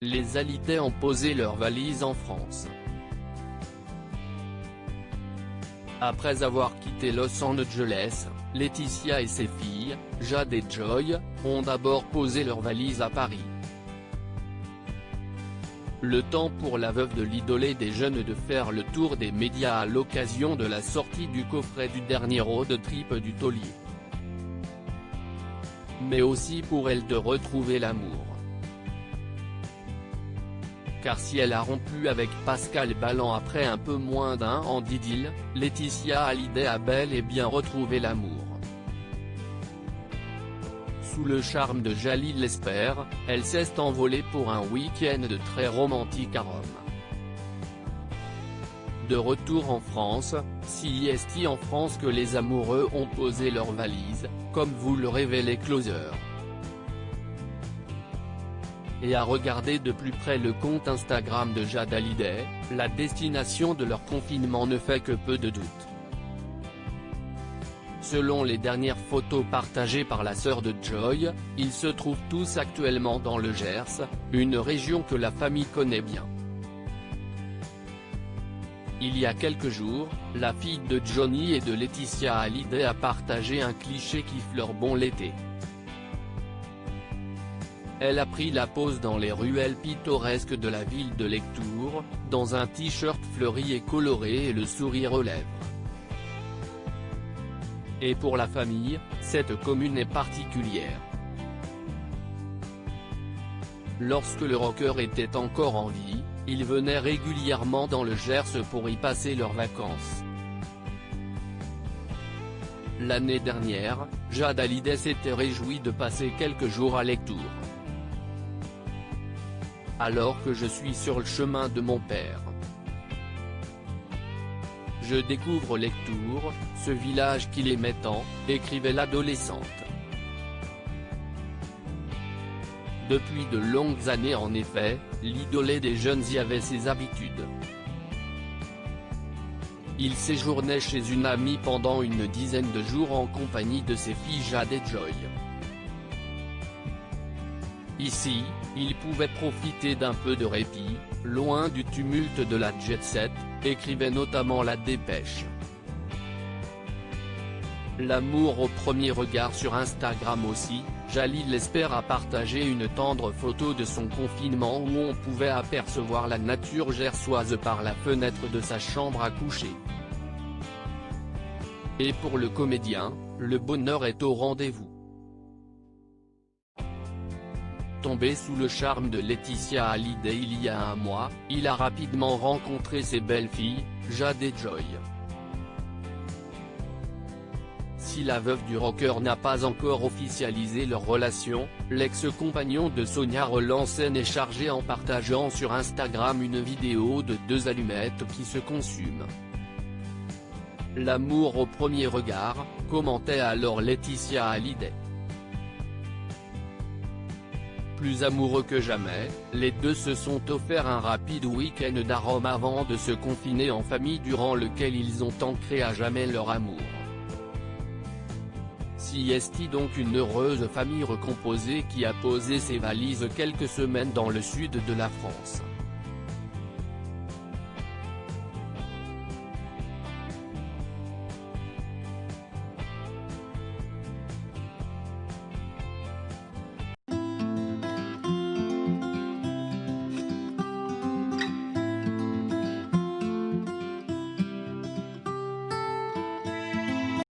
Les Hallyday ont posé leurs valises en France. Après avoir quitté Los Angeles, Laetitia et ses filles, Jade et Joy, ont d'abord posé leurs valises à Paris. Le temps pour la veuve de l'idolé des jeunes de faire le tour des médias à l'occasion de la sortie du coffret du dernier road trip du taulier. Mais aussi pour elle de retrouver l'amour. Car si elle a rompu avec Pascal Ballan après un peu moins d'un an d'idylle, Laetitia Hallyday a bel et bien retrouvé l'amour. Sous le charme de Jalil l'espère, elle s'est envolée pour un week-end de très romantique à Rome. De retour en France, si est en France que les amoureux ont posé leurs valises, comme vous le révélait Closer. Et à regarder de plus près le compte Instagram de Jade Hallyday, la destination de leur confinement ne fait que peu de doute. Selon les dernières photos partagées par la sœur de Joy, ils se trouvent tous actuellement dans le Gers, une région que la famille connaît bien. Il y a quelques jours, la fille de Johnny et de Laetitia Hallyday a partagé un cliché qui fleure bon l'été. Elle a pris la pose dans les ruelles pittoresques de la ville de Lectoure, dans un t-shirt fleuri et coloré et le sourire aux lèvres. Et pour la famille, cette commune est particulière. Lorsque le rocker était encore en vie, il venait régulièrement dans le Gers pour y passer leurs vacances. L'année dernière, Jade Hallyday s'était réjouie de passer quelques jours à Lectoure. Alors que je suis sur le chemin de mon père. Je découvre Lectoure, ce village qu'il aimait tant, écrivait l'adolescente. Depuis de longues années en effet, l'idolé des jeunes y avait ses habitudes. Il séjournait chez une amie pendant une dizaine de jours en compagnie de ses filles Jade et Joy. Ici, il pouvait profiter d'un peu de répit, loin du tumulte de la jet-set, écrivait notamment La Dépêche. L'amour au premier regard sur Instagram aussi, Jalil l'espère a partagé une tendre photo de son confinement où on pouvait apercevoir la nature gersoise par la fenêtre de sa chambre à coucher. Et pour le comédien, le bonheur est au rendez-vous. Tombé sous le charme de Laetitia Hallyday il y a un mois, il a rapidement rencontré ses belles filles, Jade et Joy. Si la veuve du rocker n'a pas encore officialisé leur relation, l'ex-compagnon de Sonia Rolland-Sen est chargé en partageant sur Instagram une vidéo de deux allumettes qui se consument. L'amour au premier regard, commentait alors Laetitia Hallyday. Plus amoureux que jamais, les deux se sont offerts un rapide week-end à Rome avant de se confiner en famille durant lequel ils ont ancré à jamais leur amour. Si est donc une heureuse famille recomposée qui a posé ses valises quelques semaines dans le sud de la France.